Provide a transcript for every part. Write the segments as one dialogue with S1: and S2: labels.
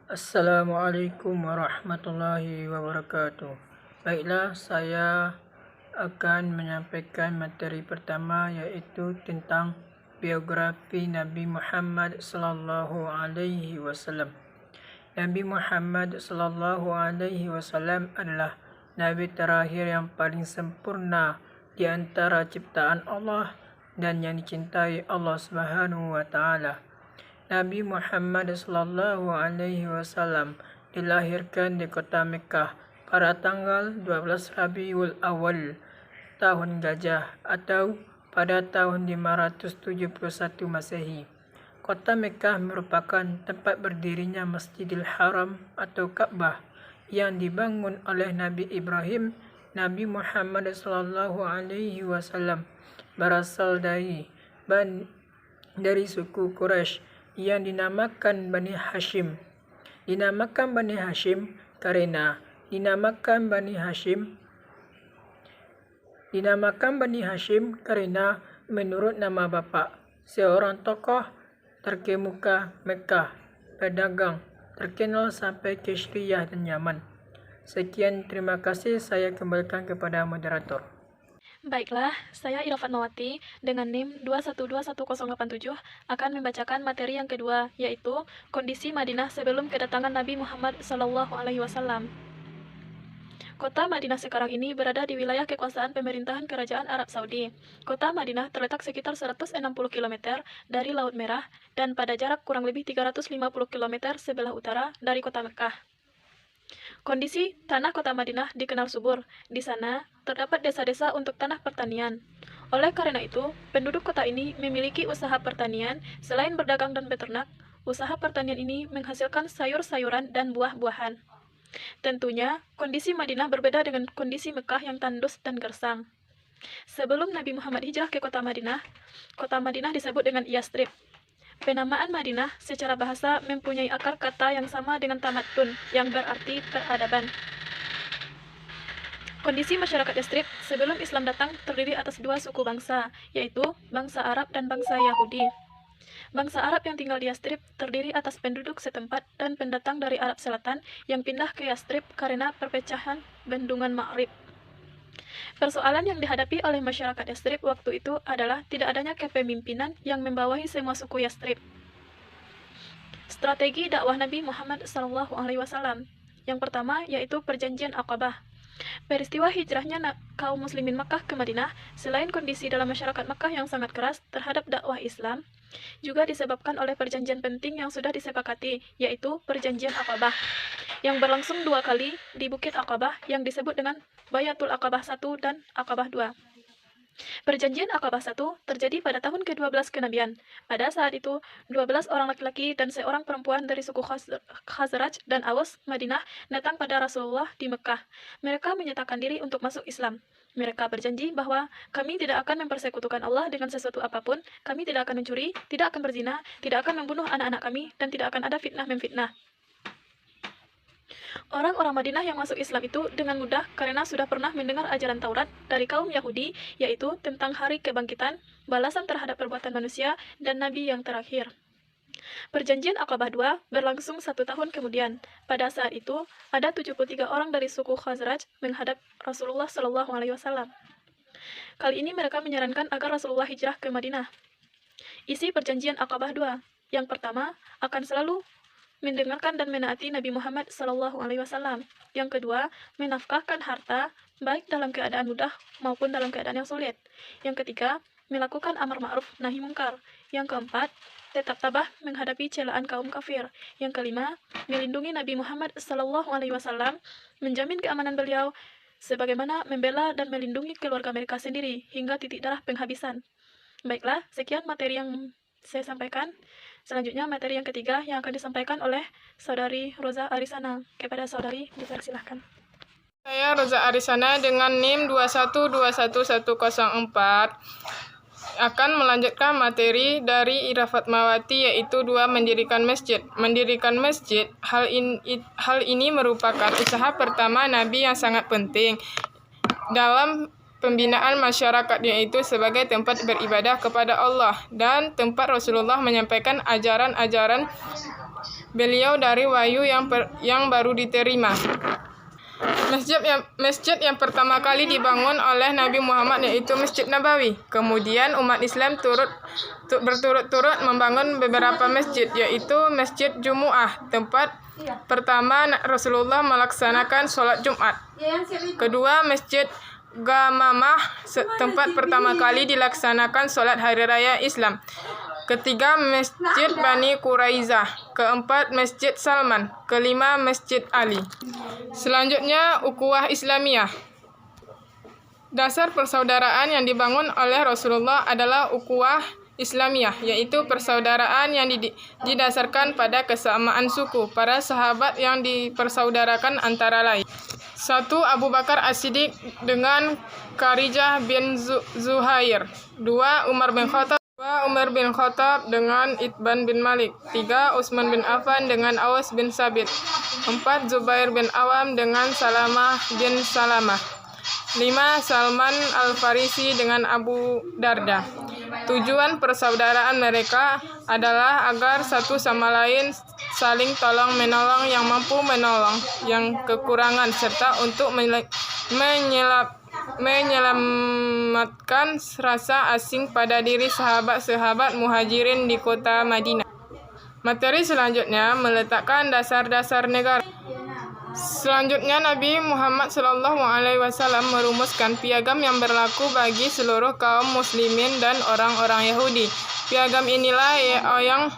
S1: Assalamualaikum warahmatullahi wabarakatuh. Baiklah, saya akan menyampaikan materi pertama, iaitu tentang biografi Nabi Muhammad sallallahu alaihi wasallam. Nabi Muhammad sallallahu alaihi wasallam adalah nabi terakhir yang paling sempurna di antara ciptaan Allah dan yang dicintai Allah Subhanahu wa taala. Nabi Muhammad sallallahu alaihi wasallam dilahirkan di kota Mekah pada tanggal 12 Rabiul Awal tahun Gajah atau pada tahun 571 Masehi. Kota Mekah merupakan tempat berdirinya Masjidil Haram atau Ka'bah yang dibangun oleh Nabi Ibrahim. Nabi Muhammad sallallahu alaihi wasallam berasal dari suku Quraisy yang dinamakan Bani Hashim. Dinamakan Bani Hashim karena menurut nama bapa, seorang tokoh terkemuka Mekah, pedagang terkenal sampai ke Syriah dan Yaman. Sekian, terima kasih. Saya kembalikan kepada moderator.
S2: Baiklah, saya Ira Fatmawati dengan NIM 2121087 akan membacakan materi yang kedua, yaitu kondisi Madinah sebelum kedatangan Nabi Muhammad SAW. Kota Madinah sekarang ini berada di wilayah kekuasaan pemerintahan Kerajaan Arab Saudi. Kota Madinah terletak sekitar 160 km dari Laut Merah dan pada jarak kurang lebih 350 km sebelah utara dari kota Mekah. Kondisi tanah kota Madinah dikenal subur. Di sana terdapat desa-desa untuk tanah pertanian. Oleh karena itu, penduduk kota ini memiliki usaha pertanian. Selain berdagang dan beternak, usaha pertanian ini menghasilkan sayur-sayuran dan buah-buahan. Tentunya, kondisi Madinah berbeda dengan kondisi Mekah yang tandus dan gersang. Sebelum Nabi Muhammad hijrah ke kota Madinah disebut dengan Yastrib. Penamaan Madinah secara bahasa mempunyai akar kata yang sama dengan tamadun, yang berarti peradaban. Kondisi masyarakat Yastrib sebelum Islam datang terdiri atas dua suku bangsa, yaitu bangsa Arab dan bangsa Yahudi. Bangsa Arab yang tinggal di Yastrib terdiri atas penduduk setempat dan pendatang dari Arab Selatan yang pindah ke Yastrib karena perpecahan bendungan Ma'rib. Persoalan yang dihadapi oleh masyarakat Yastrib waktu itu adalah tidak adanya kepemimpinan yang membawahi semua suku Yastrib. Strategi dakwah Nabi Muhammad SAW. Yang pertama yaitu Perjanjian Aqabah. Peristiwa hijrahnya kaum muslimin Makkah ke Madinah, selain kondisi dalam masyarakat Makkah yang sangat keras terhadap dakwah Islam, juga disebabkan oleh perjanjian penting yang sudah disepakati, yaitu Perjanjian Aqabah, yang berlangsung 2 kali di Bukit Aqabah yang disebut dengan Bayatul Aqabah 1 dan Aqabah 2. Perjanjian Aqabah 1 terjadi pada tahun ke-12 kenabian. Pada saat itu, 12 orang laki-laki dan seorang perempuan dari suku Khazraj dan Aus, Madinah, datang pada Rasulullah di Mekah. Mereka menyatakan diri untuk masuk Islam. Mereka berjanji bahwa kami tidak akan mempersekutukan Allah dengan sesuatu apapun, kami tidak akan mencuri, tidak akan berzina, tidak akan membunuh anak-anak kami, dan tidak akan ada fitnah-memfitnah. Orang-orang Madinah yang masuk Islam itu dengan mudah karena sudah pernah mendengar ajaran Taurat dari kaum Yahudi, yaitu tentang hari kebangkitan, balasan terhadap perbuatan manusia, dan Nabi yang terakhir. Perjanjian Aqabah 2 berlangsung 1 tahun kemudian. Pada saat itu, ada 73 orang dari suku Khazraj menghadap Rasulullah SAW. Kali ini mereka menyarankan agar Rasulullah hijrah ke Madinah. Isi Perjanjian Aqabah 2. Yang pertama, akan selalu mendengarkan dan menaati Nabi Muhammad SAW. Yang kedua, menafkahkan harta, baik dalam keadaan mudah maupun dalam keadaan yang sulit. Yang ketiga, melakukan amar ma'ruf nahi mungkar. Yang keempat, tetap tabah menghadapi celaan kaum kafir. Yang kelima, melindungi Nabi Muhammad SAW, menjamin keamanan beliau, sebagaimana membela dan melindungi keluarga mereka sendiri hingga titik darah penghabisan. Baiklah, sekian materi yang saya sampaikan. Selanjutnya materi yang ketiga yang akan disampaikan oleh Saudari Roza Arisana. Kepada saudari, dipersilahkan.
S3: Saya Roza Arisana dengan NIM 2121104 akan melanjutkan materi dari Ira Fatmawati, yaitu 2 mendirikan masjid. Mendirikan masjid, hal ini merupakan usaha pertama Nabi yang sangat penting dalam pembinaan masyarakat, yaitu sebagai tempat beribadah kepada Allah dan tempat Rasulullah menyampaikan ajaran-ajaran beliau dari wahyu yang baru diterima. Masjid yang pertama kali dibangun oleh Nabi Muhammad yaitu Masjid Nabawi. Kemudian umat Islam berturut-turut membangun beberapa masjid, yaitu Masjid Jumu'ah, tempat pertama Rasulullah melaksanakan sholat Jumat. Kedua, Masjid Gamamah, tempat pertama kali dilaksanakan sholat Hari Raya Islam. Ketiga, Masjid Bani Quraizah. Keempat, Masjid Salman. Kelima, Masjid Ali. Selanjutnya, Ukhuwah Islamiyah. Dasar persaudaraan yang dibangun oleh Rasulullah adalah Ukhuwah Islamiyah, yaitu persaudaraan yang didasarkan pada kesamaan suku. Para sahabat yang dipersaudarakan antara lain: 1. Abu Bakar As-Siddiq dengan Kharijah bin Zuhair. 2. Umar bin Khattab dengan Itban bin Malik. 3. Utsman bin Affan dengan Awas bin Sabit. 4. Zubair bin Awam dengan Salamah bin Salamah. 5. Salman Al-Farisi dengan Abu Darda. Tujuan persaudaraan mereka adalah agar satu sama lain saling tolong-menolong, yang mampu menolong yang kekurangan, serta untuk menyelamatkan rasa asing pada diri sahabat-sahabat muhajirin di kota Madinah. Materi selanjutnya meletakkan dasar-dasar negara. Selanjutnya, Nabi Muhammad SAW merumuskan piagam yang berlaku bagi seluruh kaum muslimin dan orang-orang Yahudi. Piagam inilah yang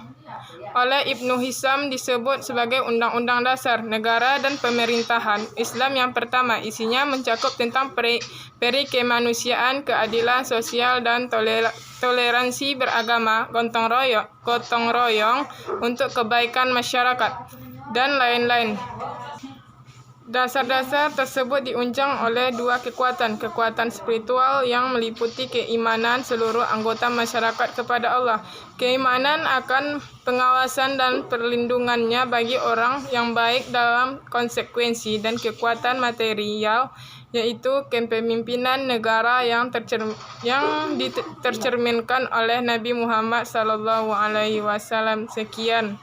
S3: oleh Ibnu Hisham disebut sebagai Undang-Undang Dasar Negara dan Pemerintahan Islam yang pertama. Isinya mencakup tentang peri kemanusiaan, keadilan sosial, dan toleransi beragama, gotong royong untuk kebaikan masyarakat, dan lain-lain. Dasar-dasar tersebut diunjang oleh dua kekuatan spiritual yang meliputi keimanan seluruh anggota masyarakat kepada Allah, keimanan akan pengawasan dan perlindungannya bagi orang yang baik dalam konsekuensi, dan kekuatan material, yaitu kepemimpinan negara yang tercerminkan oleh Nabi Muhammad SAW. Sekian.